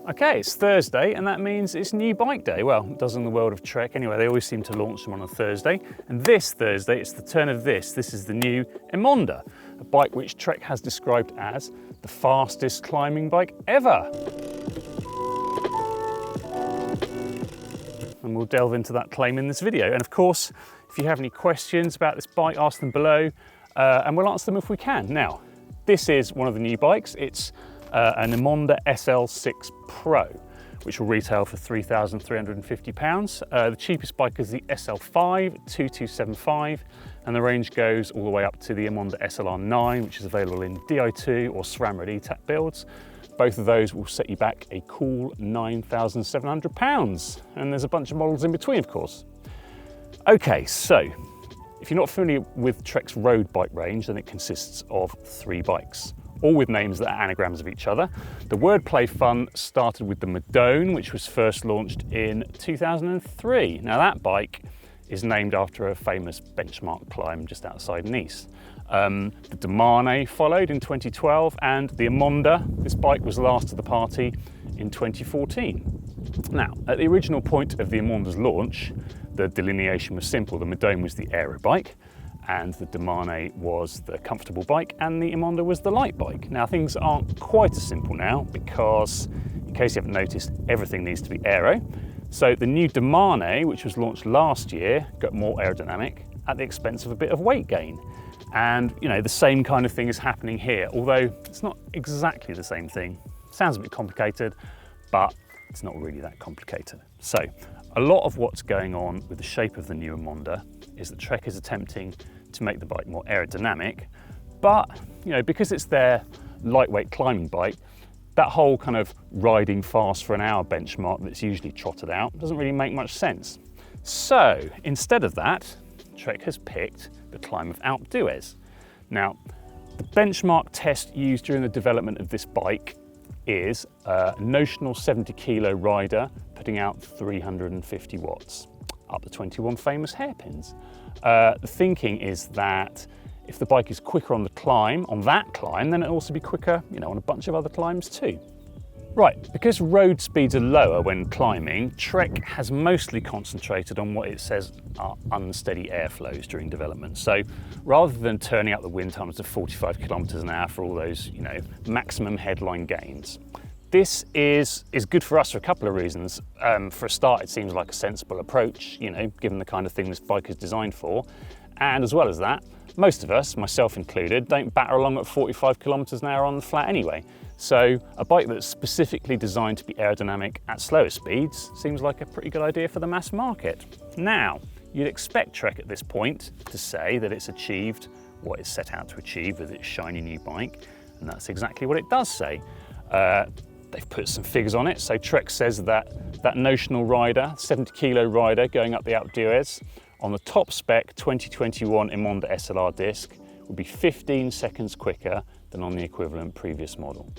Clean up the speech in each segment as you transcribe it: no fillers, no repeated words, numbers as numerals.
Okay, it's Thursday and that means it's new bike day. Well, it does in the world of Trek anyway. They always seem to launch them on a Thursday. And this Thursday, it's the turn of this. This is the new Emonda, a bike which Trek has described as the fastest climbing bike ever. And we'll delve into that claim in this video. And of course, if you have any questions about this bike, ask them below and we'll answer them if we can. Now, this is one of the new bikes. It's an Emonda Sl6 Pro, which will retail for £3,350. The cheapest bike is the SL5, 2275, and the range goes all the way up to the Emonda SLR9, which is available in Di2 or SRAM Red ETAC builds. Both of those will set you back a cool £9,700. And there's a bunch of models in between, of course. Okay, so if you're not familiar with Trek's road bike range, then it consists of 3 bikes, all with names that are anagrams of each other. The wordplay fun started with the Madone, which was first launched in 2003. Now that bike is named after a famous benchmark climb just outside Nice. The Demane followed in 2012, and the Emonda, this bike was last to the party in 2014. Now, at the original point of the Emonda's launch, the delineation was simple. The Madone was the aero bike, and the Demane was the comfortable bike, and the Emonda was the light bike. Now things aren't quite as simple now because, in case you haven't noticed, everything needs to be aero. So the new Demane, which was launched last year, got more aerodynamic at the expense of a bit of weight gain. And you know, the same kind of thing is happening here, although it's not exactly the same thing. Sounds a bit complicated, but it's not really that complicated. So a lot of what's going on with the shape of the new Emonda is that Trek is attempting to make the bike more aerodynamic, but you know, because it's their lightweight climbing bike, that whole kind of riding fast for an hour benchmark that's usually trotted out doesn't really make much sense. So instead of that, Trek has picked the climb of Alpe d'Huez. Now, the benchmark test used during the development of this bike is a notional 70 kilo rider putting out 350 watts, up to 21 famous hairpins. The thinking is that if the bike is quicker on the climb, on that climb, then it'll also be quicker, you know, on a bunch of other climbs too. Right, because road speeds are lower when climbing, Trek has mostly concentrated on what it says are unsteady airflows during development. So rather than turning up the wind tunnels to 45 kilometers an hour for all those, you know, maximum headline gains, this is good for us for a couple of reasons. For a start, it seems like a sensible approach, you know, given the kind of thing this bike is designed for. And as well as that, most of us, myself included, don't batter along at 45 kilometers an hour on the flat anyway. So a bike that's specifically designed to be aerodynamic at slower speeds seems like a pretty good idea for the mass market. Now, you'd expect Trek at this point to say that it's achieved what it's set out to achieve with its shiny new bike, and that's exactly what it does say. They've put some figures on it. So Trek says that that notional rider, 70 kilo rider going up the Alpe d'Huez on the top spec 2021 Emonda SLR disc would be 15 seconds quicker than on the equivalent previous model.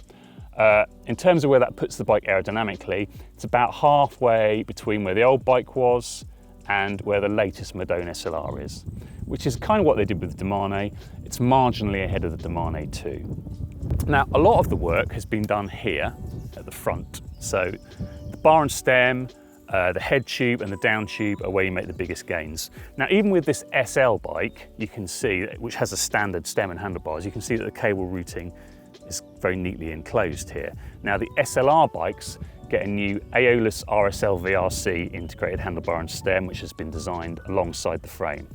In terms of where that puts the bike aerodynamically, it's about halfway between where the old bike was and where the latest Madone SLR is, which is kind of what they did with the Demane. It's marginally ahead of the Demane too. Now, a lot of the work has been done here at the front. So the bar and stem, the head tube and the down tube are where you make the biggest gains. Now, even with this SL bike, you can see, which has a standard stem and handlebars, you can see that the cable routing is very neatly enclosed here. Now, the SLR bikes get a new Aeolus RSL VRC integrated handlebar and stem, which has been designed alongside the frame.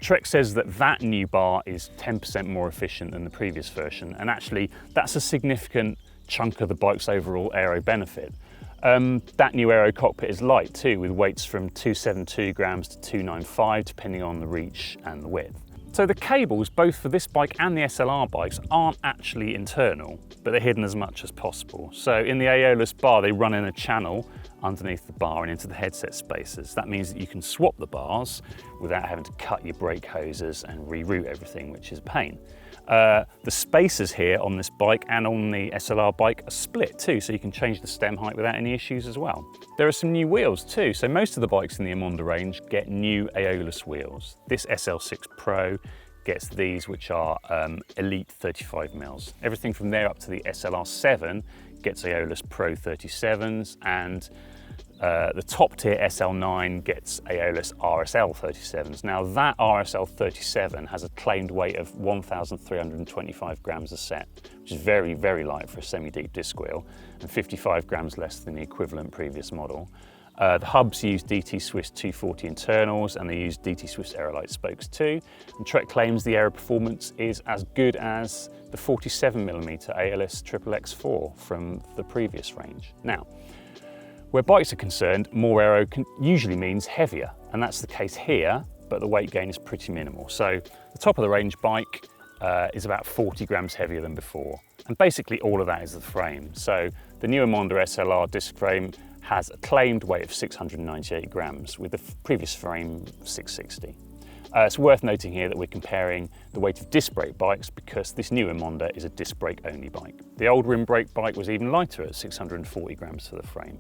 Trek says that that new bar is 10% more efficient than the previous version, and actually that's a significant chunk of the bike's overall aero benefit. That new aero cockpit is light too, with weights from 272 grams to 295, depending on the reach and the width. So the cables, both for this bike and the SLR bikes, aren't actually internal, but they're hidden as much as possible. So in the Aeolus bar, they run in a channel underneath the bar and into the headset spaces. That means that you can swap the bars without having to cut your brake hoses and reroute everything, which is a pain. The spacers here on this bike and on the SLR bike are split too, so you can change the stem height without any issues as well. There are some new wheels too, so most of the bikes in the Emonda range get new Aeolus wheels. This Sl6 Pro gets these, which are Elite 35 mils. Everything from there up to the SLR7 gets Aeolus Pro 37s, and the top tier SL9 gets Aeolus RSL 37s. Now that RSL 37 has a claimed weight of 1,325 grams a set, which is very, very light for a semi-deep disc wheel, and 55 grams less than the equivalent previous model. The hubs use DT Swiss 240 internals, and they use DT Swiss Aerolite spokes too. And Trek claims the aero performance is as good as the 47mm Aeolus XXX4 from the previous range. Now, where bikes are concerned, more aero usually means heavier, and that's the case here, but the weight gain is pretty minimal. So the top of the range bike is about 40 grams heavier than before, and basically all of that is the frame. So the new Emonda SLR disc frame has a claimed weight of 698 grams, with the previous frame 660. It's worth noting here that we're comparing the weight of disc brake bikes because this new Emonda is a disc brake only bike. The old rim brake bike was even lighter at 640 grams for the frame.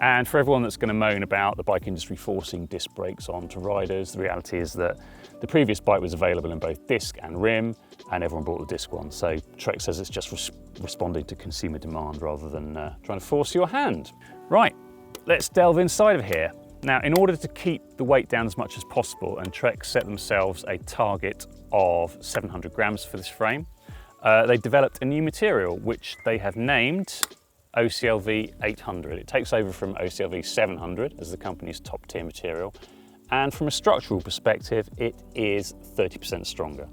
And for everyone that's going to moan about the bike industry forcing disc brakes onto riders, the reality is that the previous bike was available in both disc and rim, and everyone bought the disc one. So Trek says it's just responding to consumer demand rather than trying to force your hand. Right, let's delve inside of here. Now, in order to keep the weight down as much as possible, and Trek set themselves a target of 700 grams for this frame, they developed a new material which they have named OCLV 800. It takes over from OCLV 700 as the company's top tier material, and from a structural perspective it is 30% stronger.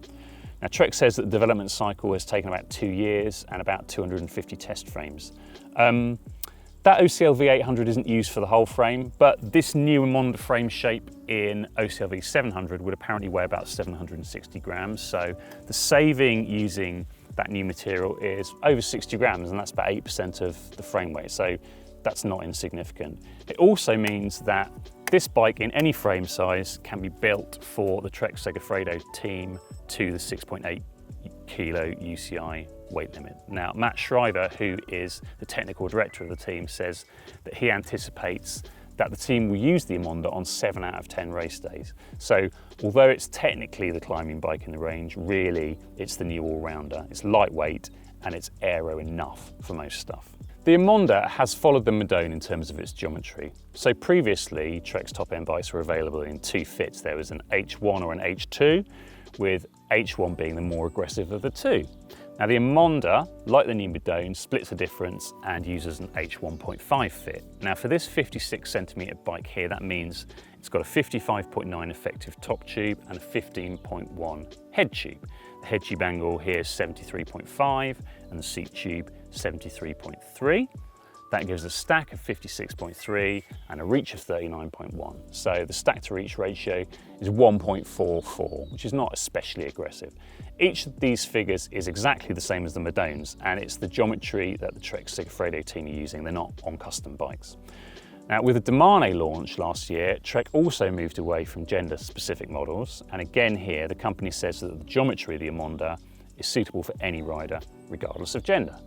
Now Trek says that the development cycle has taken about 2 years and about 250 test frames. That OCLV 800 isn't used for the whole frame, but this new Emonda frame shape in OCLV 700 would apparently weigh about 760 grams, so the saving using that new material is over 60 grams, and that's about 8% of the frame weight, so that's not insignificant. It also means that this bike in any frame size can be built for the Trek Segafredo team to the 6.8 kilo UCI weight limit. Now, Matt Schreiber, who is the technical director of the team, says that he anticipates that the team will use the Emonda on 7 out of 10 race days. So although it's technically the climbing bike in the range, really it's the new all-rounder. It's lightweight and it's aero enough for most stuff. The Emonda has followed the Madone in terms of its geometry. So previously, Trek's top-end bikes were available in 2 fits. There was an H1 or an H2, with H1 being the more aggressive of the 2. Now the Emonda, like the new Madone, splits the difference and uses an H1.5 fit. Now for this 56cm bike here, that means it's got a 55.9 effective top tube and a 15.1 head tube. The head tube angle here is 73.5 and the seat tube 73.3. That gives a stack of 56.3 and a reach of 39.1. So the stack to reach ratio is 1.44, which is not especially aggressive. Each of these figures is exactly the same as the Madones, and it's the geometry that the Trek Segafredo team are using. They're not on custom bikes. Now, with the Demane launch last year, Trek also moved away from gender-specific models, and again here, the company says that the geometry of the Emonda is suitable for any rider, regardless of gender.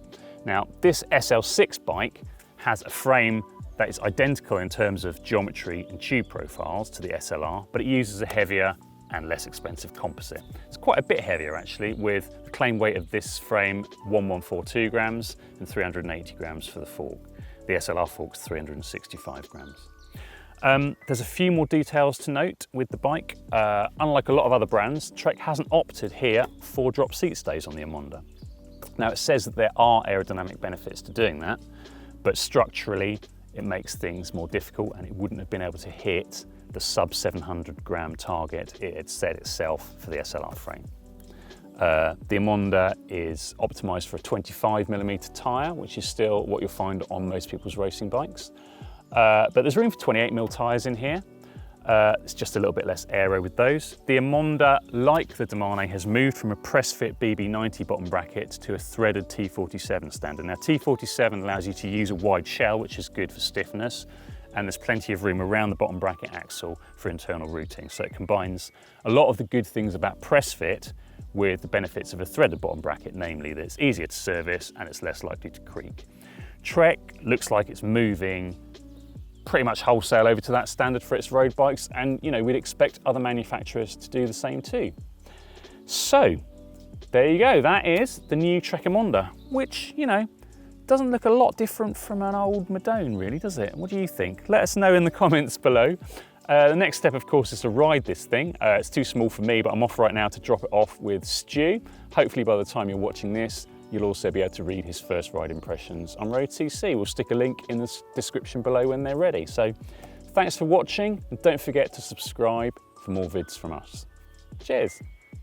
Now, this SL6 bike has a frame that is identical in terms of geometry and tube profiles to the SLR, but it uses a heavier and less expensive composite. It's quite a bit heavier actually, with the claim weight of this frame 1142 grams and 380 grams for the fork. The SLR fork's 365 grams. There's a few more details to note with the bike. Unlike a lot of other brands, Trek hasn't opted here for drop seat stays on the Emonda. Now it says that there are aerodynamic benefits to doing that, but structurally it makes things more difficult, and it wouldn't have been able to hit the sub 700 gram target it had set itself for the SLR frame. The Emonda is optimized for a 25mm tyre, which is still what you'll find on most people's racing bikes. But there's room for 28mm tyres in here. It's just a little bit less aero with those. The Emonda, like the Demane, has moved from a press-fit BB90 bottom bracket to a threaded T47 standard. Now T47 allows you to use a wide shell, which is good for stiffness, and there's plenty of room around the bottom bracket axle for internal routing. So it combines a lot of the good things about press-fit with the benefits of a threaded bottom bracket, namely that it's easier to service and it's less likely to creak. Trek looks like it's moving pretty much wholesale over to that standard for its road bikes, and we'd expect other manufacturers to do the same too. So there you go, that is the new Trek Emonda, which doesn't look a lot different from an old Madone really, does it? What do you think? Let us know in the comments below. The next step, of course, is to ride this thing. It's too small for me, but I'm off right now to drop it off with Stu. Hopefully by the time you're watching this, you'll also be able to read his first ride impressions on road.cc. We'll stick a link in the description below when they're ready. So thanks for watching, and don't forget to subscribe for more vids from us. Cheers.